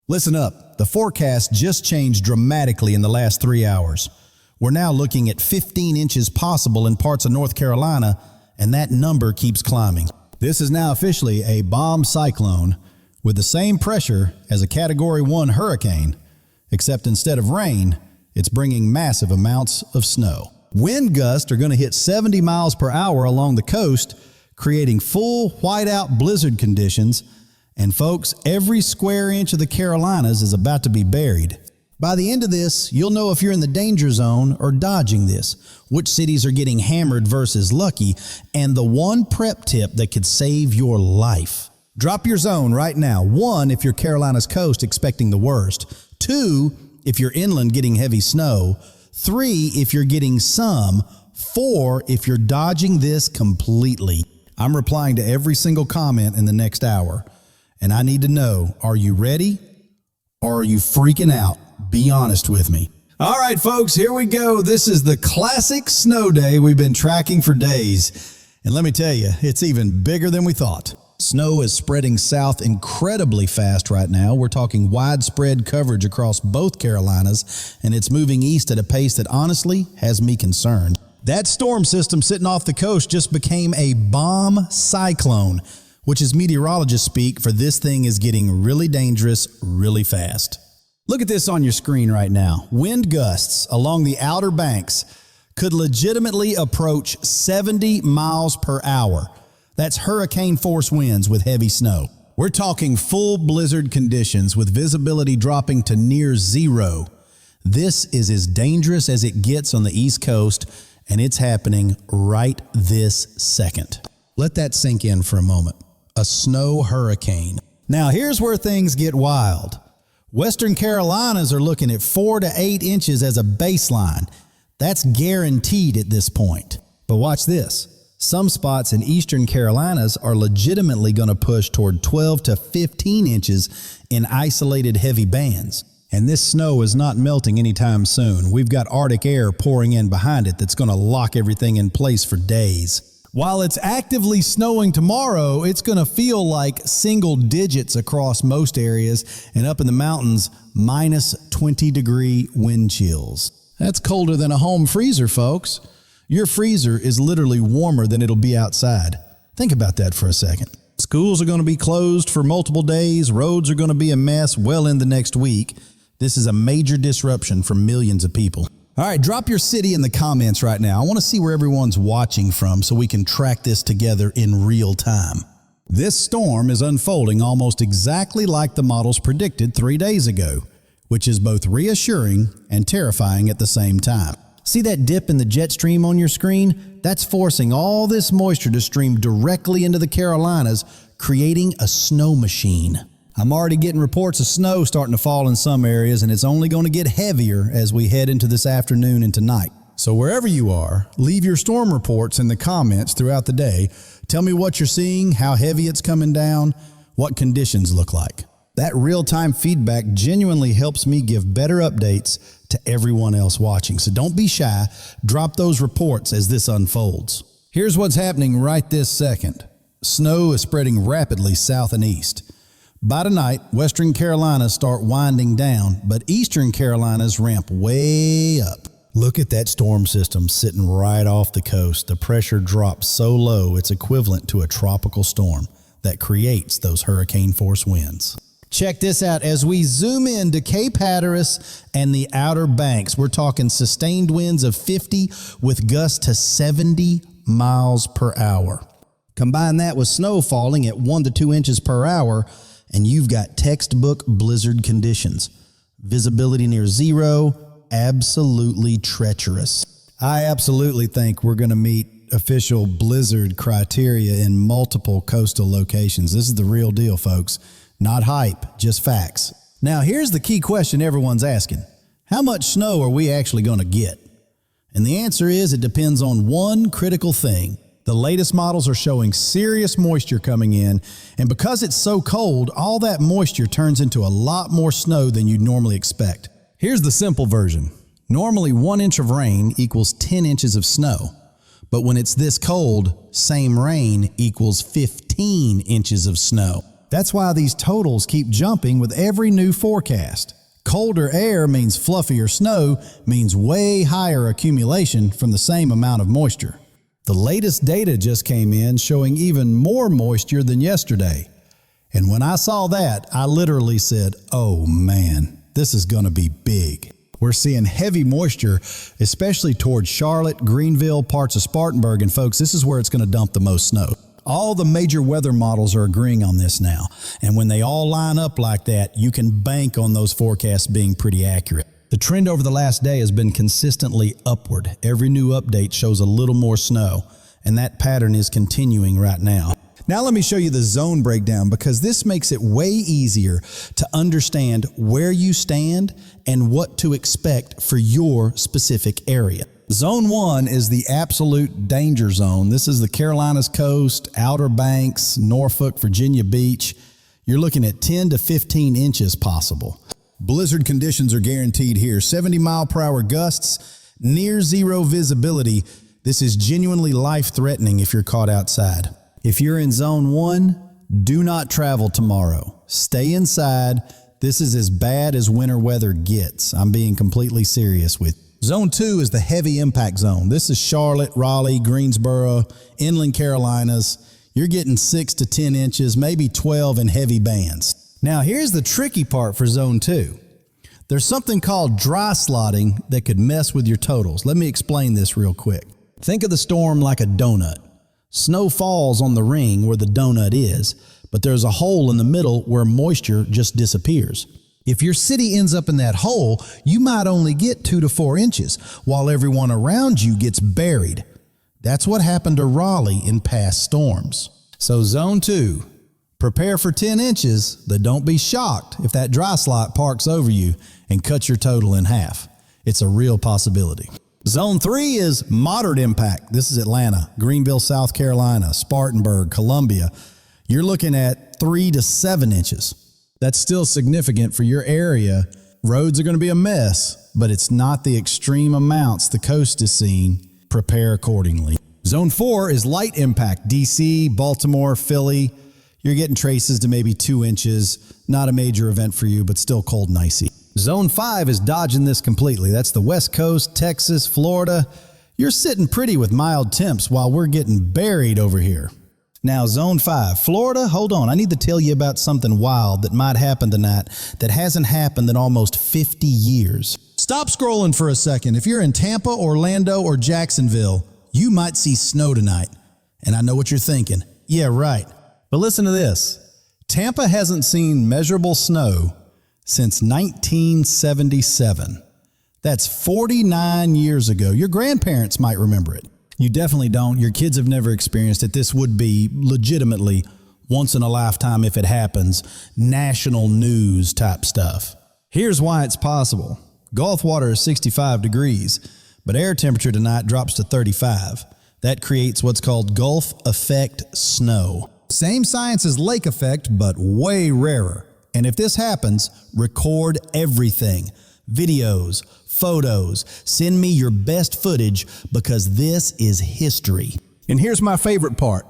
Listen up, the forecast just changed dramatically in the last 3 hours. We're now looking at 15 inches possible in parts of North Carolina, and that number keeps climbing. This is now officially a bomb cyclone with the same pressure as a Category 1 hurricane, except instead of rain, it's bringing massive amounts of snow. Wind gusts are going to hit 70 miles per hour along the coast, creating full whiteout blizzard conditions. And folks, every square inch of the Carolinas is about to be buried. By the end of this, you'll know if you're in the danger zone or dodging this, which cities are getting hammered versus lucky, and the one prep tip that could save your life. Drop your zone right now. 1, if you're Carolina's coast expecting the worst. 2, if you're inland getting heavy snow. 3, if you're getting some. 4, if you're dodging this completely. I'm replying to every single comment in the next hour. And I need to know, are you ready or are you freaking out? Be honest with me. All right, folks, here we go. This is the classic snow day we've been tracking for days. And let me tell you, it's even bigger than we thought. Snow is spreading south incredibly fast right now. We're talking widespread coverage across both Carolinas, and it's moving east at a pace that honestly has me concerned. That storm system sitting off the coast just became a bomb cyclone, which is meteorologist speak for this thing is getting really dangerous really fast. Look at this on your screen right now. Wind gusts along the Outer Banks could legitimately approach 70 miles per hour. That's hurricane force winds with heavy snow. We're talking full blizzard conditions with visibility dropping to near zero. This is as dangerous as it gets on the East Coast, and it's happening right this second. Let that sink in for a moment. A snow hurricane. Now here's where things get wild. Western Carolinas are looking at 4 to 8 inches as a baseline. That's guaranteed at this point. But watch this. Some spots in Eastern Carolinas are legitimately going to push toward 12 to 15 inches in isolated heavy bands. And this snow is not melting anytime soon. We've got Arctic air pouring in behind it that's going to lock everything in place for days. While it's actively snowing tomorrow, it's going to feel like single digits across most areas, and up in the mountains, minus 20-degree wind chills. That's colder than a home freezer, folks. Your freezer is literally warmer than it'll be outside. Think about that for a second. Schools are going to be closed for multiple days. Roads are going to be a mess well into next week. This is a major disruption for millions of people. All right, drop your city in the comments right now. I want to see where everyone's watching from so we can track this together in real time. This storm is unfolding almost exactly like the models predicted 3 days ago, which is both reassuring and terrifying at the same time. See that dip in the jet stream on your screen? That's forcing all this moisture to stream directly into the Carolinas, creating a snow machine. I'm already getting reports of snow starting to fall in some areas, and it's only going to get heavier as we head into this afternoon and tonight. So wherever you are, leave your storm reports in the comments throughout the day. Tell me what you're seeing, how heavy it's coming down, what conditions look like. That real-time feedback genuinely helps me give better updates to everyone else watching. So don't be shy. Drop those reports as this unfolds. Here's what's happening right this second. Snow is spreading rapidly south and east. By tonight, Western Carolinas start winding down, but Eastern Carolinas ramp way up. Look at that storm system sitting right off the coast. The pressure drops so low it's equivalent to a tropical storm that creates those hurricane force winds. Check this out. As we zoom in to Cape Hatteras and the Outer Banks, we're talking sustained winds of 50 with gusts to 70 miles per hour. Combine that with snow falling at 1 to 2 inches per hour, and you've got textbook blizzard conditions. Visibility near zero, absolutely treacherous. I absolutely think we're going to meet official blizzard criteria in multiple coastal locations. This is the real deal, folks. Not hype, just facts. Now, here's the key question everyone's asking. How much snow are we actually going to get? And the answer is it depends on one critical thing. The latest models are showing serious moisture coming in, and because it's so cold, all that moisture turns into a lot more snow than you'd normally expect. Here's the simple version. Normally 1 inch of rain equals 10 inches of snow, but when it's this cold, same rain equals 15 inches of snow. That's why these totals keep jumping with every new forecast. Colder air means fluffier snow, means way higher accumulation from the same amount of moisture. The latest data just came in showing even more moisture than yesterday. And when I saw that, I literally said, oh man, this is going to be big. We're seeing heavy moisture, especially towards Charlotte, Greenville, parts of Spartanburg, and folks, this is where it's going to dump the most snow. All the major weather models are agreeing on this now, and when they all line up like that, you can bank on those forecasts being pretty accurate. The trend over the last day has been consistently upward. Every new update shows a little more snow, and that pattern is continuing right now. Now let me show you the zone breakdown, because this makes it way easier to understand where you stand and what to expect for your specific area. Zone 1 is the absolute danger zone. This is the Carolinas coast, Outer Banks, Norfolk, Virginia Beach. You're looking at 10 to 15 inches possible. Blizzard conditions are guaranteed here. 70-mile-per-hour gusts, near zero visibility. This is genuinely life-threatening if you're caught outside. If you're in Zone 1, do not travel tomorrow. Stay inside. This is as bad as winter weather gets. I'm being completely serious with you. Zone 2 is the heavy impact zone. This is Charlotte, Raleigh, Greensboro, inland Carolinas. You're getting 6 to 10 inches, maybe 12 in heavy bands. Now here's the tricky part for Zone 2. There's something called dry slotting that could mess with your totals. Let me explain this real quick. Think of the storm like a donut. Snow falls on the ring where the donut is, but there's a hole in the middle where moisture just disappears. If your city ends up in that hole, you might only get 2 to 4 inches, while everyone around you gets buried. That's what happened to Raleigh in past storms. So Zone 2, prepare for 10 inches, but don't be shocked if that dry slot parks over you and cuts your total in half. It's a real possibility. Zone 3 is moderate impact. This is Atlanta, Greenville, South Carolina, Spartanburg, Columbia. You're looking at 3 to 7 inches. That's still significant for your area. Roads are going to be a mess, but it's not the extreme amounts the coast is seeing. Prepare accordingly. Zone 4 is light impact. DC, Baltimore, Philly. You're getting traces to maybe 2 inches. Not a major event for you, but still cold and icy. Zone 5 is dodging this completely. That's the West Coast, Texas, Florida. You're sitting pretty with mild temps while we're getting buried over here. Now, Zone 5, Florida, hold on. I need to tell you about something wild that might happen tonight that hasn't happened in almost 50 years. Stop scrolling for a second. If you're in Tampa, Orlando, or Jacksonville, you might see snow tonight. And I know what you're thinking. Yeah, right. But listen to this. Tampa hasn't seen measurable snow since 1977. That's 49 years ago. Your grandparents might remember it. You definitely don't. Your kids have never experienced it. This would be legitimately once in a lifetime if it happens, national news type stuff. Here's why it's possible. Gulf water is 65 degrees, but air temperature tonight drops to 35. That creates what's called Gulf effect snow. Same science as lake effect, but way rarer. And if this happens, record everything. Videos, photos, send me your best footage because this is history. And here's my favorite part.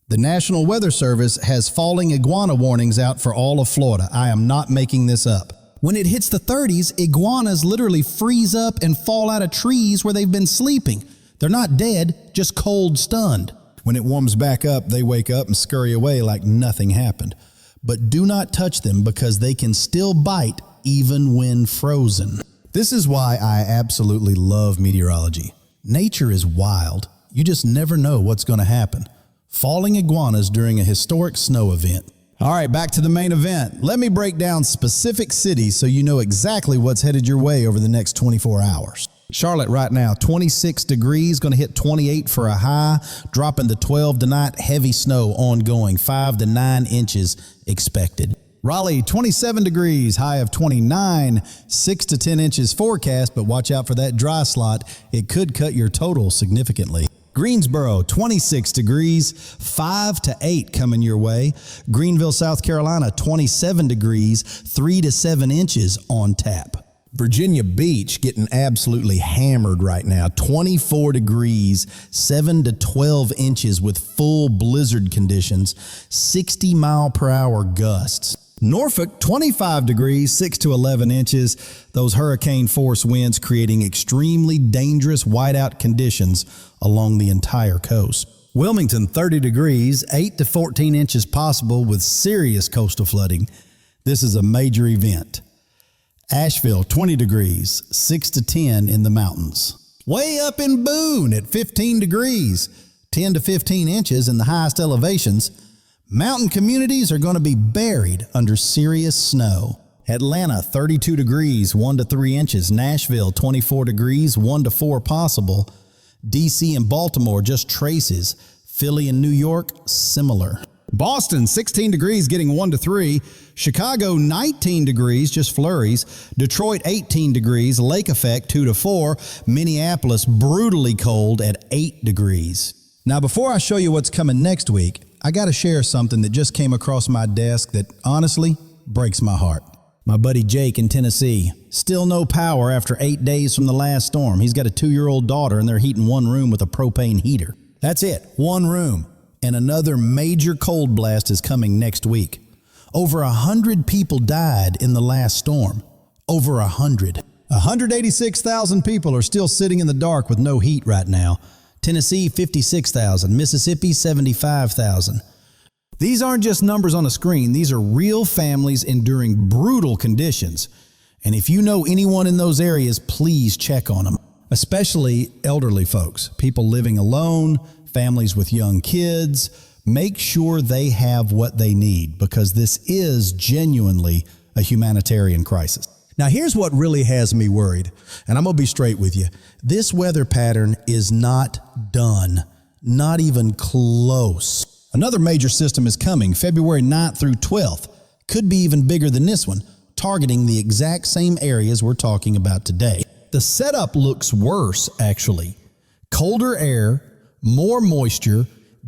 The National Weather Service has falling iguana warnings out for all of Florida. I am not making this up. When it hits the 30s, iguanas literally freeze up and fall out of trees where they've been sleeping. They're not dead, just cold stunned. When it warms back up, they wake up and scurry away like nothing happened. But do not touch them because they can still bite even when frozen. This is why I absolutely love meteorology. Nature is wild. You just never know what's going to happen. Falling iguanas during a historic snow event. All right, back to the main event. Let me break down specific cities so you know exactly what's headed your way over the next 24 hours. Charlotte right now, 26 degrees, going to hit 28 for a high, dropping to 12 tonight, heavy snow ongoing, 5 to 9 inches expected. Raleigh, 27 degrees, high of 29, 6 to 10 inches forecast, but watch out for that dry slot. It could cut your total significantly. Greensboro, 26 degrees, 5 to 8 coming your way. Greenville, South Carolina, 27 degrees, 3 to 7 inches on tap. Virginia Beach getting absolutely hammered right now. 24 degrees, 7 to 12 inches with full blizzard conditions, 60 mile per hour gusts. Norfolk, 25 degrees, 6 to 11 inches. Those hurricane force winds creating extremely dangerous whiteout conditions along the entire coast. Wilmington, 30 degrees, 8 to 14 inches possible with serious coastal flooding. This is a major event. Asheville, 20 degrees, 6 to 10 in the mountains. Way up in Boone at 15 degrees, 10 to 15 inches in the highest elevations. Mountain communities are going to be buried under serious snow. Atlanta, 32 degrees, 1 to 3 inches. Nashville, 24 degrees, 1 to 4 possible. DC and Baltimore, just traces. Philly and New York, similar. Boston, 16 degrees, getting 1 to 3. Chicago, 19 degrees, just flurries. Detroit, 18 degrees, lake effect, 2 to 4. Minneapolis, brutally cold at 8 degrees. Now, before I show you what's coming next week, I got to share something that just came across my desk that honestly breaks my heart. My buddy Jake in Tennessee, still no power after 8 days from the last storm. He's got a 2-year-old daughter and they're heating one room with a propane heater. That's it, one room. And another major cold blast is coming next week. Over 100 people died in the last storm. Over 100. 186,000 people are still sitting in the dark with no heat right now. Tennessee, 56,000. Mississippi, 75,000. These aren't just numbers on a screen. These are real families enduring brutal conditions. And if you know anyone in those areas, please check on them. Especially elderly folks, people living alone, families with young kids. Make sure they have what they need because this is genuinely a humanitarian crisis. Now, here's what really has me worried, and I'm going to be straight with you. This weather pattern is not done, not even close. Another major system is coming February 9th through 12th. Could be even bigger than this one, targeting the exact same areas we're talking about today. The setup looks worse, actually. Colder air, more moisture,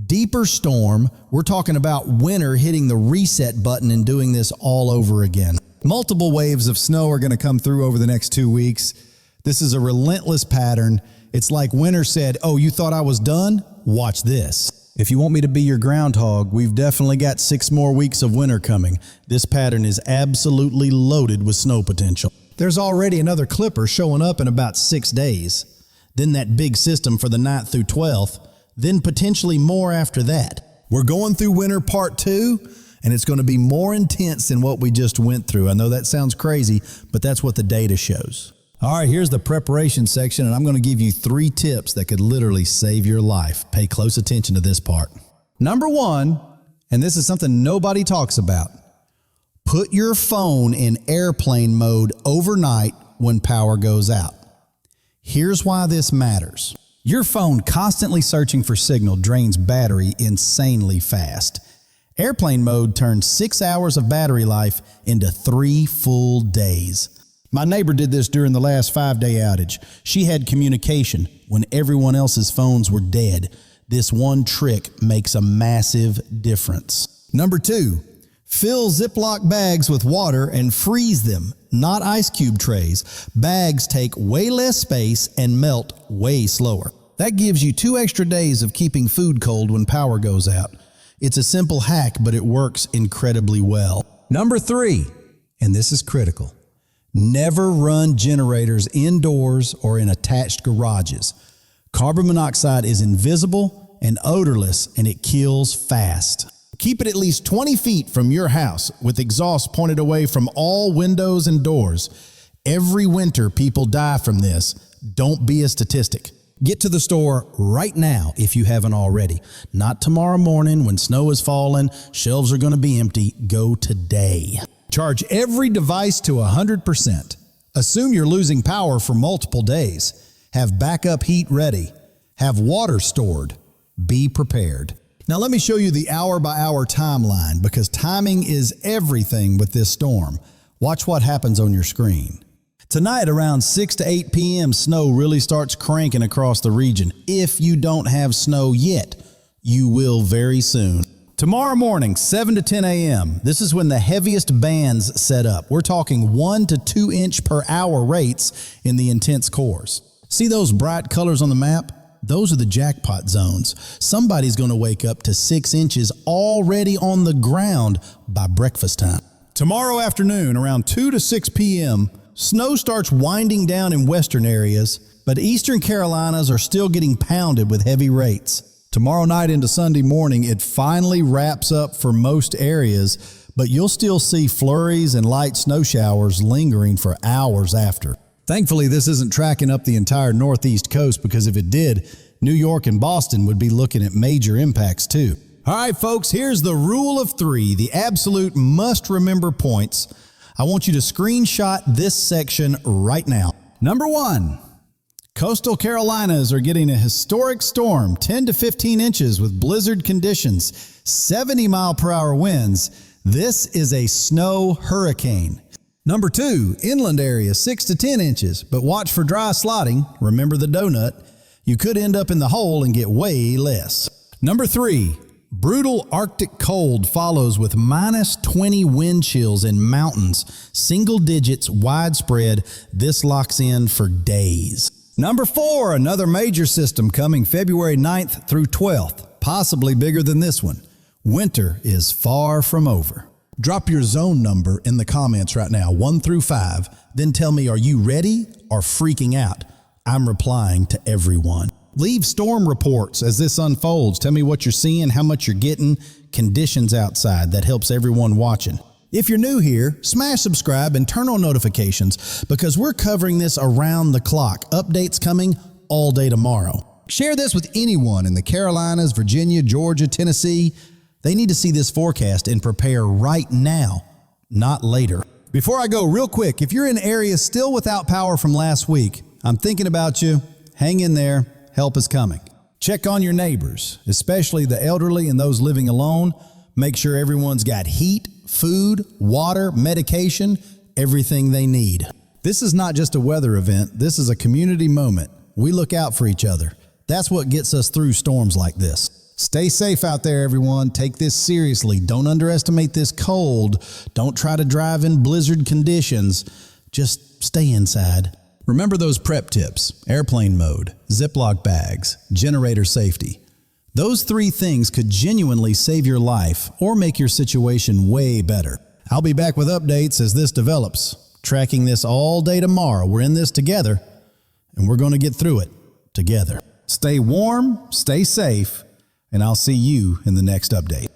deeper storm. We're talking about winter hitting the reset button and doing this all over again. Multiple waves of snow are going to come through over the next 2 weeks. This is a relentless pattern. It's like winter said, oh, you thought I was done? Watch this. If you want me to be your groundhog, we've definitely got 6 more weeks of winter coming. This pattern is absolutely loaded with snow potential. There's already another clipper showing up in about 6 days. Then that big system for the 9th through 12th. Then potentially more after that. We're going through winter part 2, and it's going to be more intense than what we just went through. I know that sounds crazy, but that's what the data shows. All right, here's the preparation section, and I'm going to give you 3 tips that could literally save your life. Pay close attention to this part. Number 1, and this is something nobody talks about, put your phone in airplane mode overnight when power goes out. Here's why this matters. Your phone constantly searching for signal drains battery insanely fast. Airplane mode turns 6 hours of battery life into 3 full days. My neighbor did this during the last 5-day outage. She had communication when everyone else's phones were dead. This one trick makes a massive difference. Number 2, fill Ziploc bags with water and freeze them, not ice cube trays. Bags take way less space and melt way slower. That gives you 2 extra days of keeping food cold when power goes out. It's a simple hack, but it works incredibly well. Number 3, and this is critical, never run generators indoors or in attached garages. Carbon monoxide is invisible and odorless, and it kills fast. Keep it at least 20 feet from your house with exhaust pointed away from all windows and doors. Every winter, people die from this. Don't be a statistic. Get to the store right now if you haven't already. Not tomorrow morning when snow is falling, shelves are going to be empty. Go today. Charge every device to 100%. Assume you're losing power for multiple days. Have backup heat ready. Have water stored. Be prepared. Now let me show you the hour-by-hour timeline because timing is everything with this storm. Watch what happens on your screen. Tonight around 6 to 8 p.m. snow really starts cranking across the region. If you don't have snow yet, you will very soon. Tomorrow morning, 7 to 10 a.m., this is when the heaviest bands set up. We're talking 1 to 2 inch per hour rates in the intense cores. See those bright colors on the map? Those are the jackpot zones. Somebody's going to wake up to 6 inches already on the ground by breakfast time. Tomorrow afternoon, around 2 to 6 p.m., snow starts winding down in western areas, but eastern Carolinas are still getting pounded with heavy rates. Tomorrow night into Sunday morning, it finally wraps up for most areas, but you'll still see flurries and light snow showers lingering for hours after. Thankfully, this isn't tracking up the entire northeast coast, because if it did, New York and Boston would be looking at major impacts too. All right, folks, here's the rule of 3, the absolute must-remember points. I want you to screenshot this section right now. Number 1. Coastal Carolinas are getting a historic storm, 10 to 15 inches with blizzard conditions, 70-mile-per-hour winds. This is a snow hurricane. Number 2, inland area, 6 to 10 inches, but watch for dry sliding. Remember the donut. You could end up in the hole and get way less. Number 3, brutal Arctic cold follows with minus 20 wind chills in mountains, single digits, widespread. This locks in for days. Number 4, another major system coming February 9th through 12th, possibly bigger than this one. Winter is far from over. Drop your zone number in the comments right now, 1 through 5. Then tell me, are you ready or freaking out? I'm replying to everyone. Leave storm reports as this unfolds. Tell me what you're seeing, how much you're getting, conditions outside. That helps everyone watching. If you're new here, smash subscribe and turn on notifications, because we're covering this around the clock. Updates coming all day tomorrow. Share this with anyone in the Carolinas, Virginia, Georgia, Tennessee. They need to see this forecast and prepare right now, not later. Before I go, real quick, if you're in areas still without power from last week, I'm thinking about you. Hang in there. Help is coming. Check on your neighbors, especially the elderly and those living alone. Make sure everyone's got heat, food, water, medication, everything they need. This is not just a weather event. This is a community moment. We look out for each other. That's what gets us through storms like this. Stay safe out there, everyone. Take this seriously. Don't underestimate this cold. Don't try to drive in blizzard conditions. Just stay inside. Remember those prep tips: airplane mode, Ziploc bags, generator safety. Those 3 things could genuinely save your life or make your situation way better. I'll be back with updates as this develops. Tracking this all day tomorrow. We're in this together, and we're going to get through it together. Stay warm, stay safe, and I'll see you in the next update.